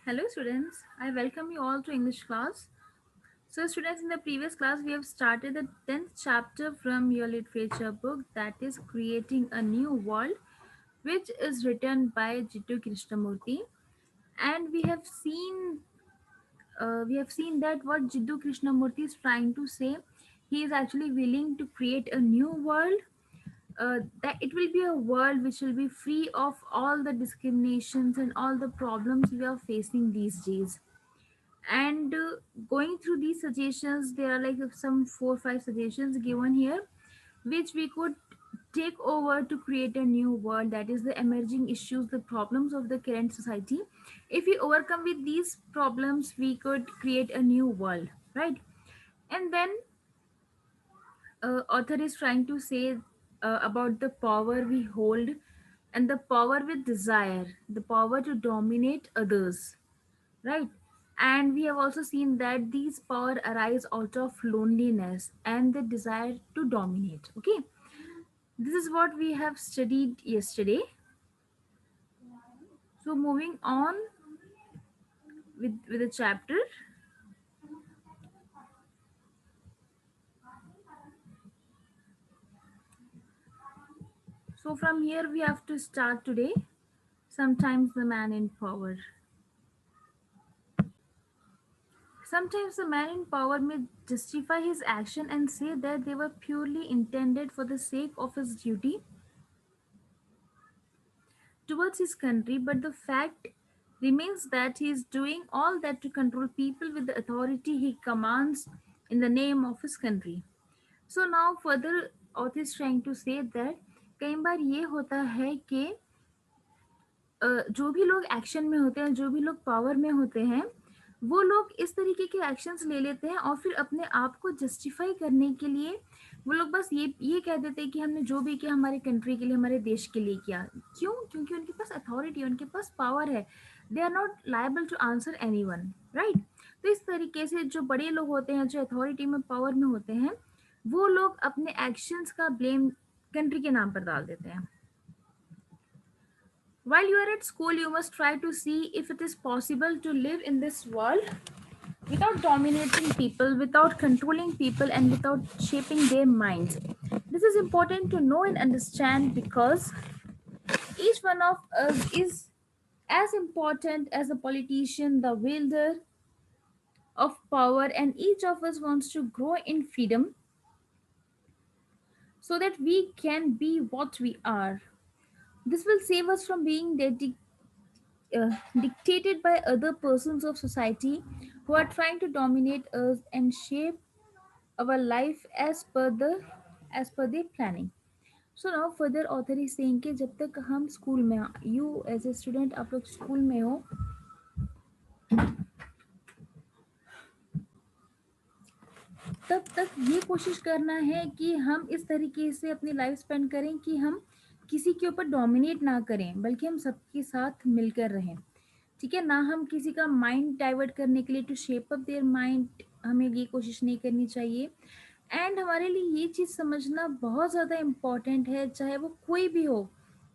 Hello students, I welcome you all to English class. So students, in the previous class we have started the 10th chapter from your literature book, that is Creating a New World, which is written by Jiddu Krishnamurti. And we have seen that what Jiddu Krishnamurti is trying to say, he is actually willing to create a new world, that it will be a world which will be free of all the discriminations and all the problems we are facing these days. And going through these suggestions, there are like some 4 or 5 suggestions given here which we could take over to create a new world, that is the emerging issues, the problems of the current society. If we overcome with these problems, we could create a new world, right? And then author is trying to say about the power we hold and the power with desire, the power to dominate others, right? And we have also seen that these power arise out of loneliness and the desire to dominate. Okay, this is what we have studied yesterday. So moving on with the chapter. So from here we have to start today. Sometimes the man in power. Sometimes the man in power may justify his action and say that they were purely intended for the sake of his duty towards his country, but the fact remains that he is doing all that to control people with the authority he commands in the name of his country. So now further author is trying to say that कई बार ये होता है कि जो भी लोग action में होते हैं, जो भी लोग पावर में होते हैं, वो लोग इस तरीके के एक्शंस ले लेते हैं और फिर अपने आप को जस्टिफाई करने के लिए वो लोग बस ये कह देते हैं कि हमने जो भी किया हमारे कंट्री के लिए, हमारे देश के लिए किया। क्यों? क्योंकि उनके पास अथॉरिटी है, उनके पास पावर है। They are not liable to answer anyone, right? तो इस तरीके से जो बड़े लोग होते हैं, जो अथॉरिटी में पावर में होते हैं, वो लोग अपने एक्शंस का ब्लेम कंट्री के नाम पर डाल देते हैं। While you are at school, you must try to see if it is possible to live in this world without dominating people, without controlling people, and without shaping their minds. This is important to know and understand because each one of us is as important as a politician, the wielder of power, and each of us wants to grow in freedom so that we can be what we are. This will save us from being dictated by other persons of society who are trying to dominate us and shape our life as per their planning. So now further author is saying कि जब तक हम school में, you as a student, आप लोग school में हो, तब तक ये कोशिश करना है कि हम इस तरीके से अपनी लाइफ स्पेंड करें कि हम किसी के ऊपर डोमिनेट ना करें, बल्कि हम सबके साथ मिलकर रहें। ठीक है ना? हम किसी का माइंड डाइवर्ट करने के लिए, to shape up their mind, हमें ये कोशिश नहीं करनी चाहिए। एंड हमारे लिए ये चीज़ समझना बहुत ज़्यादा इम्पॉर्टेंट है, चाहे वो कोई भी हो।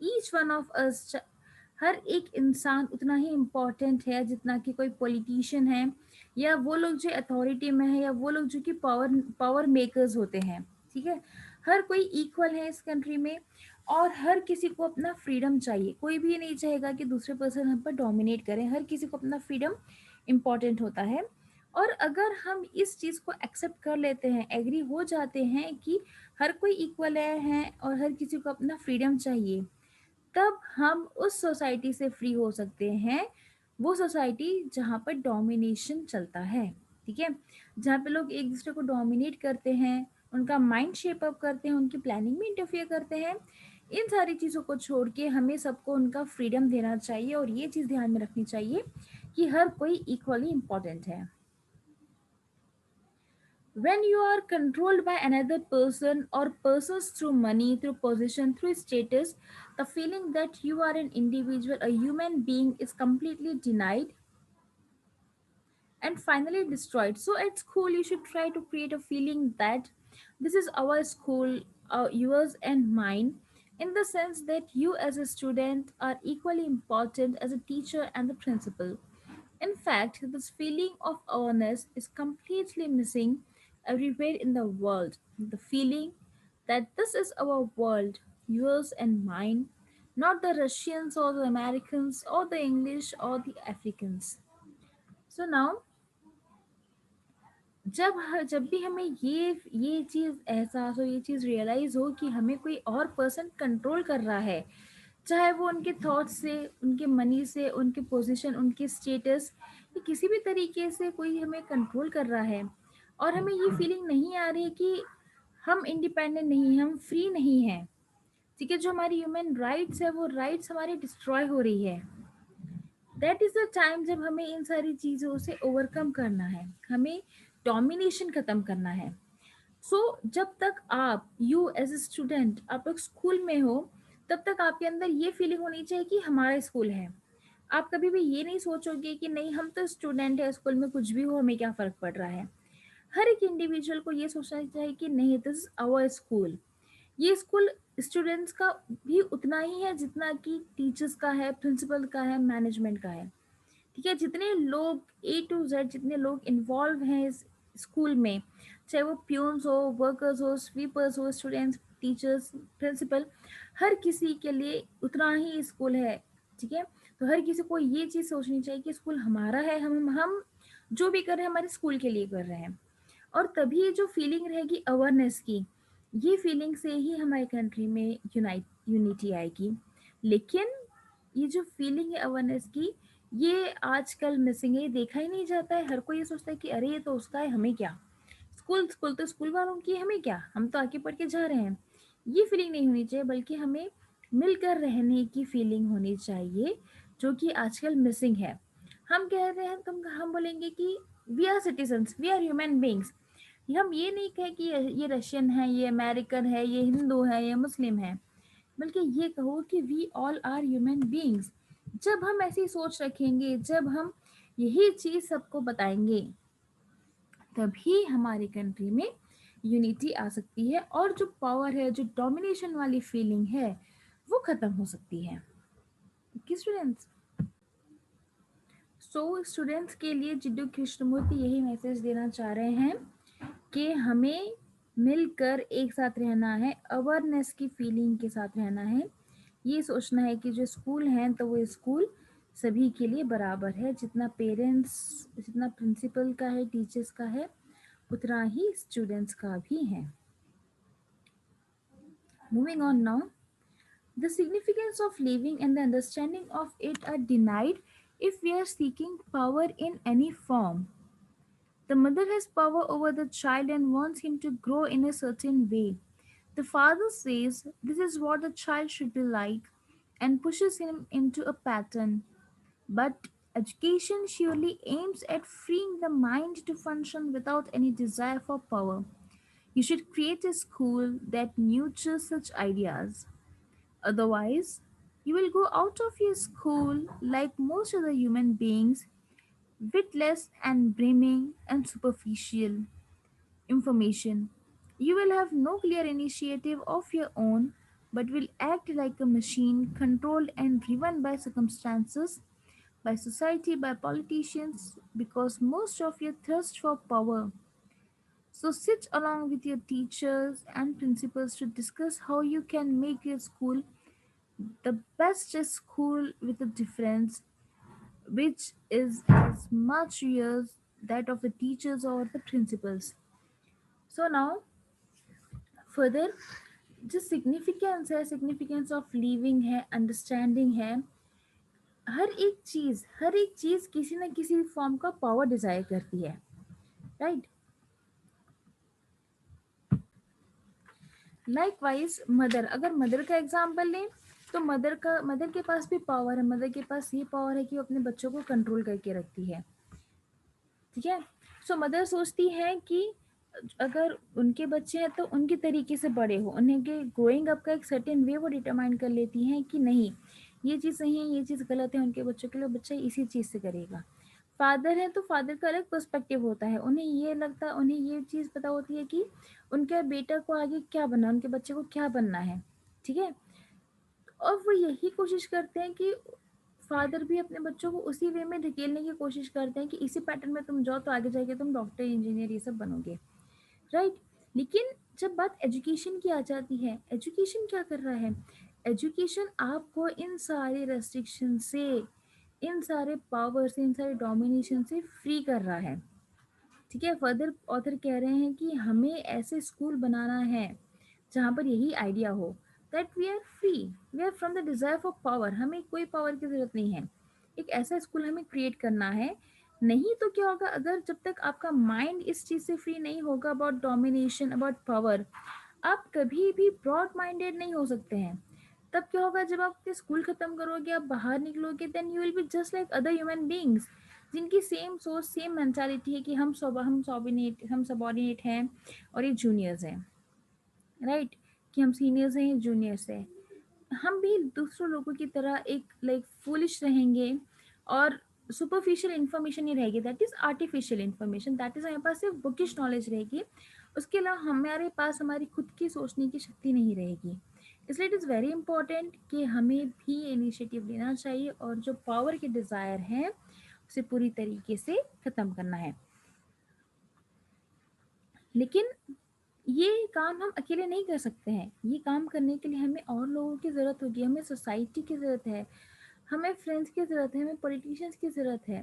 ईच वन ऑफ अस, हर एक इंसान उतना ही इम्पॉर्टेंट है जितना कि कोई पॉलिटिशियन है, या वो लोग जो अथॉरिटी में है, या वो लोग जो कि पावर पावर मेकर्स होते हैं। ठीक है, हर कोई इक्वल है इस कंट्री में और हर किसी को अपना फ्रीडम चाहिए। कोई भी ये नहीं चाहेगा कि दूसरे पर्सन हम पर डोमिनेट करें। हर किसी को अपना फ्रीडम इम्पॉर्टेंट होता है। और अगर हम इस चीज़ को एक्सेप्ट कर लेते हैं, एग्री हो जाते हैं कि हर कोई इक्वल है और हर किसी को अपना फ्रीडम चाहिए, तब हम उस सोसाइटी से फ्री हो सकते हैं। वो सोसाइटी जहाँ पर डोमिनेशन चलता है, ठीक है, जहाँ पे लोग एक दूसरे को डोमिनेट करते हैं, उनका माइंड शेप अप करते हैं, उनकी प्लानिंग में इंटरफियर करते हैं। इन सारी चीज़ों को छोड़ के हमें सबको उनका फ्रीडम देना चाहिए और ये चीज़ ध्यान में रखनी चाहिए कि हर कोई इक्वली इम्पॉर्टेंट है। When you are controlled by another person or persons through money, through position, through status, the feeling that you are an individual, a human being, is completely denied and finally destroyed. So at school, you should try to create a feeling that this is our school, yours and mine, in the sense that you as a student are equally important as a teacher and the principal. In fact, this feeling of awareness is completely missing everywhere in the world. The feeling that this is our world, yours and mine, not the Russians or the Americans or the English or the Africans. So now जब भी हमें ये चीज़ एहसास हो, ये चीज़ realise हो कि हमें कोई और पर्सन कंट्रोल कर रहा है, चाहे वो उनके थॉट्स से, उनके मनी से, उनके पोजीशन, उनके स्टेटस या किसी भी तरीके से कोई हमें कंट्रोल कर रहा है और हमें ये फीलिंग नहीं आ रही कि हम इंडिपेंडेंट नहीं हैं, हम फ्री नहीं हैं, ठीक है? जो हमारी ह्यूमन राइट्स है, वो राइट्स हमारी डिस्ट्रॉय हो रही है। दैट इज़ द टाइम जब हमें इन सारी चीज़ों से ओवरकम करना है, हमें डोमिनेशन ख़त्म करना है। जब तक आप यू एज ए स्टूडेंट आप लोग स्कूल में हो, तब तक आपके अंदर ये फीलिंग होनी चाहिए कि हमारा स्कूल है। आप कभी भी ये नहीं सोचोगे कि नहीं, हम तो स्टूडेंट है, स्कूल में कुछ भी हो हमें क्या फ़र्क पड़ रहा है। हर एक इंडिविजुअल को ये सोचना चाहिए कि नहीं, दिस इज़ आवर स्कूल। ये स्कूल स्टूडेंट्स का भी उतना ही है जितना कि टीचर्स का है, प्रिंसिपल का है, मैनेजमेंट का है। ठीक है? जितने लोग ए टू जेड, जितने लोग इन्वॉल्व हैं इस स्कूल में, चाहे वो प्यून्स हो, वर्कर्स हो, स्वीपर्स हो, स्टूडेंट्स, टीचर्स, प्रिंसिपल, हर किसी के लिए उतना ही स्कूल है। ठीक है? तो हर किसी को ये चीज़ सोचनी चाहिए कि स्कूल हमारा है, हम जो भी कर रहे हैं हमारे स्कूल के लिए कर रहे हैं। और तभी जो फीलिंग रहेगी अवेयरनेस की, ये फीलिंग से ही हमारे कंट्री में यूनिटी आएगी। लेकिन ये जो फीलिंग है अवेयरनेस की, ये आजकल मिसिंग है, ये देखा ही नहीं जाता है। हर कोई ये सोचता है कि अरे ये तो उसका है, हमें क्या, स्कूल स्कूल तो स्कूल वालों की है, हमें क्या, हम तो आगे पढ़ के जा रहे हैं। ये फीलिंग नहीं होनी चाहिए, बल्कि हमें मिलकर रहने की फीलिंग होनी चाहिए, जो कि आजकल मिसिंग है। हम कह रहे हैं, हम बोलेंगे कि we are citizens, we are human beings. हम ये नहीं कहें कि ये रशियन है, ये अमेरिकन है, ये हिंदू है, ये मुस्लिम है, बल्कि ये कहो कि we all are human beings. जब हम ऐसी सोच रखेंगे, जब हम यही चीज़ सबको बताएंगे, तभी हमारी कंट्री में यूनिटी आ सकती है और जो पावर है, जो डोमिनेशन वाली फीलिंग है, वो ख़त्म हो सकती है। ओके स्टूडेंट्स, स्टूडेंट्स के लिए जिड्डू कृष्णमूर्ति यही मैसेज देना चाह रहे हैं कि हमें मिलकर एक साथ रहना है, अवेयरनेस की फीलिंग के साथ रहना है। ये सोचना है कि जो स्कूल हैं तो वो स्कूल सभी के लिए बराबर है, जितना पेरेंट्स, जितना प्रिंसिपल का है, टीचर्स का है, उतना ही स्टूडेंट्स का भी है। Moving on now, the significance of living and the understanding of it are denied if we are seeking power in any form. The mother has power over the child and wants him to grow in a certain way. The father says this is what the child should be like and pushes him into a pattern. But education surely aims at freeing the mind to function without any desire for power. You should create a school that nurtures such ideas. Otherwise, you will go out of your school like most other human beings, witless and brimming and superficial information. You will have no clear initiative of your own, but will act like a machine controlled and driven by circumstances, by society, by politicians, because most of you thirst for power. So sit along with your teachers and principals to discuss how you can make your school the best school with a difference, which is as much as that of the teachers or the principals. So now further, जो significance है, significance of living है, understanding है, हर एक चीज़ किसी न किसी form का power Dzire करती है, राइट? लाइकवाइज मदर, अगर मदर का एग्जांपल लें, तो मदर के पास भी पावर है, मदर के पास ये पावर है कि वो अपने बच्चों को कंट्रोल करके रखती है। ठीक है? मदर सोचती है कि अगर उनके बच्चे हैं तो उनके तरीके से बड़े हो, उन्हें के ग्रोइंग अप का एक सर्टेन वे वो डिटरमाइन कर लेती हैं कि नहीं, ये चीज़ सही है, ये चीज़ गलत है, उनके बच्चों के लिए बच्चा इसी चीज़ से करेगा। फादर है तो फादर का अलग पर्सपेक्टिव होता है, उन्हें ये लगता, उन्हें ये चीज़ पता होती है कि उनके बेटा को आगे क्या बनना, उनके बच्चे को क्या बनना है। ठीक है? और वो यही कोशिश करते हैं कि फादर भी अपने बच्चों को उसी वे में ढकेलने की कोशिश करते हैं कि इसी पैटर्न में तुम जाओ तो आगे जाके तुम डॉक्टर इंजीनियर ये सब बनोगे, राइट। लेकिन जब बात एजुकेशन की आ जाती है, एजुकेशन क्या कर रहा है? एजुकेशन आपको इन सारे रेस्ट्रिक्शन से, इन सारे पावर से, इन सारे डोमिनेशन से फ्री कर रहा है। ठीक है, फर्दर ऑथर कह रहे हैं कि हमें ऐसे स्कूल बनाना है जहाँ पर यही आइडिया हो that we are free, we are from the desire for power, हमें कोई पावर की जरूरत नहीं है। एक ऐसा स्कूल हमें क्रिएट करना है। नहीं तो क्या होगा, अगर जब तक आपका माइंड इस चीज से फ्री नहीं होगा अबाउट डोमिनेशन, अबाउट पावर, आप कभी भी ब्रॉड माइंडेड नहीं हो सकते हैं। तब क्या होगा, जब आप अपने स्कूल खत्म करोगे, आप बाहर निकलोगे, then you will be just like other human beings जिनकी सेम सोच, सेम मेंटालिटी है कि हम सबॉर्डिनेट हैं और ये जूनियर्स हैं, राइट, कि हम सीनियर्स हैं, ये जूनियर्स हैं। हम भी दूसरों लोगों की तरह एक लाइक फूलिश रहेंगे और सुपरफिशियल इन्फॉर्मेशन ही रहेगी, that is artificial information, that is हमारे पास सिर्फ बुकिश नॉलेज रहेगी। उसके अलावा हमारे पास हमारी खुद की सोचने की शक्ति नहीं रहेगी। इसलिए इट इज़ वेरी इंपॉर्टेंट कि हमें भी इनिशिएटिव लेना चाहिए और जो पावर के डिज़ायर हैं उसे पूरी तरीके से ख़त्म करना है। लेकिन ये काम हम अकेले नहीं कर सकते हैं। ये काम करने के लिए हमें और लोगों की ज़रूरत होगी, हमें सोसाइटी की ज़रूरत है, हमें फ्रेंड्स की ज़रूरत है, हमें पॉलिटिशियंस की ज़रूरत है,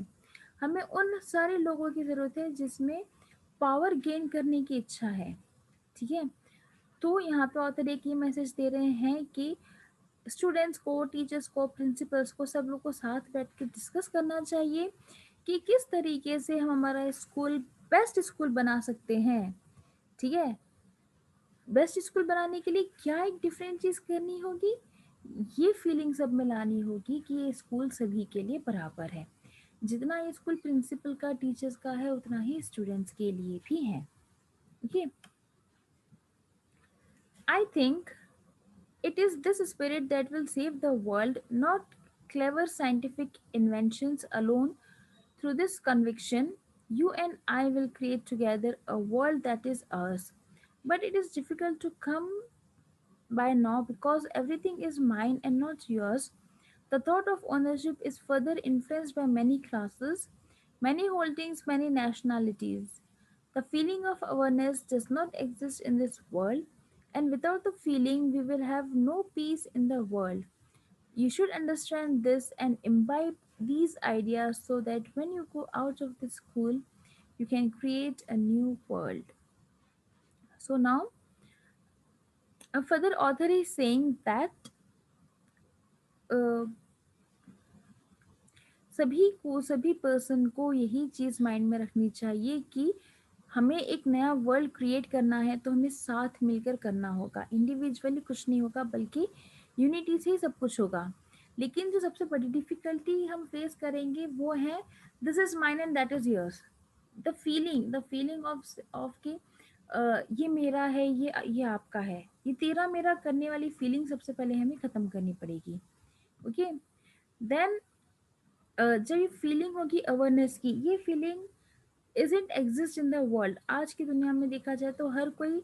हमें उन सारे लोगों की ज़रूरत है जिसमें पावर गेन करने की इच्छा है। ठीक है, तो यहाँ पे ऑथर एक ये मैसेज दे रहे हैं कि स्टूडेंट्स को, टीचर्स को, प्रिंसिपल्स को, सब लोग को साथ बैठ के डिस्कस करना चाहिए कि किस तरीके से हम हमारा स्कूल बेस्ट स्कूल बना सकते हैं। ठीक है, बेस्ट स्कूल बनाने के लिए क्या एक डिफरेंट चीज़ करनी होगी, ये फीलिंग सब में लानी होगी कि ये स्कूल सभी के लिए बराबर है। जितना ये स्कूल प्रिंसिपल का, टीचर्स का है, उतना ही स्टूडेंट्स के लिए भी है। Okay, I think it is this spirit that will save the world, not clever scientific inventions alone. Through this conviction, you and I will create together a world that is ours. But it is difficult to come by now because everything is mine and not yours. The thought of ownership is further influenced by many classes, many holdings, many nationalities. The feeling of awareness does not exist in this world, and without the feeling, we will have no peace in the world. You should understand this and imbibe these ideas so that when you go out of the school, you can create a new world. So now, a further author is saying that uh, सभी person को यही चीज़ mind में रखनी चाहिए कि हमें एक नया वर्ल्ड क्रिएट करना है तो हमें साथ मिलकर करना होगा, इंडिविजुअली कुछ नहीं होगा, बल्कि यूनिटी से ही सब कुछ होगा। लेकिन जो सबसे बड़ी डिफिकल्टी हम फेस करेंगे वो है this is mine and that is yours. The feeling of कि ये मेरा है, ये आपका है, ये तेरा मेरा करने वाली फीलिंग सबसे पहले हमें ख़त्म करनी पड़ेगी। ओके, देन जब ये फीलिंग होगी अवेयरनेस की, ये feeling isn't exist in the world. आज की दुनिया में देखा जाए तो हर कोई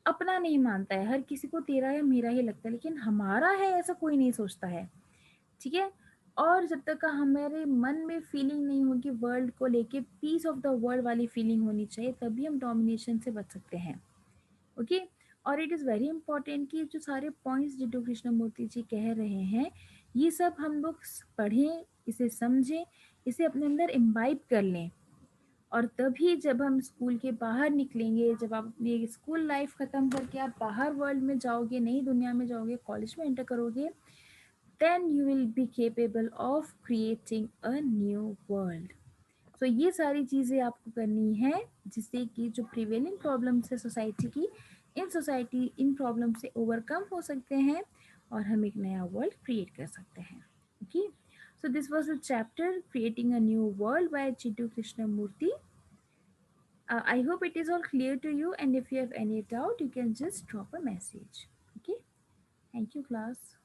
अपना नहीं मानता है, हर किसी को तेरा या मेरा ही लगता है, लेकिन हमारा है ऐसा कोई नहीं सोचता है। ठीक है, और जब तक का हमारे मन में फीलिंग नहीं होगी वर्ल्ड को लेके, पीस ऑफ द वर्ल्ड वाली फीलिंग होनी चाहिए, तभी हम डोमिनेशन से बच सकते हैं। ओके, और इट इज़ वेरी इंपॉर्टेंट कि जो सारे पॉइंट्स जिड्डू कृष्णमूर्ति जी कह रहे हैं, ये सब हम लोग पढ़ें, इसे समझें, इसे अपने अंदर इम्बाइब कर लें, और तभी जब हम स्कूल के बाहर निकलेंगे, जब आप अपनी स्कूल लाइफ ख़त्म करके आप बाहर वर्ल्ड में जाओगे, नई दुनिया में जाओगे, कॉलेज में एंटर करोगे, then you will be capable of creating a new world. So ये सारी चीज़ें आपको करनी है जिससे कि जो प्रिवेलिंग प्रॉब्लम्स है सोसाइटी की, इन प्रॉब्लम से ओवरकम हो सकते हैं और हम एक नया वर्ल्ड क्रिएट कर सकते हैं। Okay, so this was a chapter creating a new world by Jiddu Krishnamurti. I hope it is all clear to you, and if you have any doubt, you can just drop a message. Okay, thank you, class.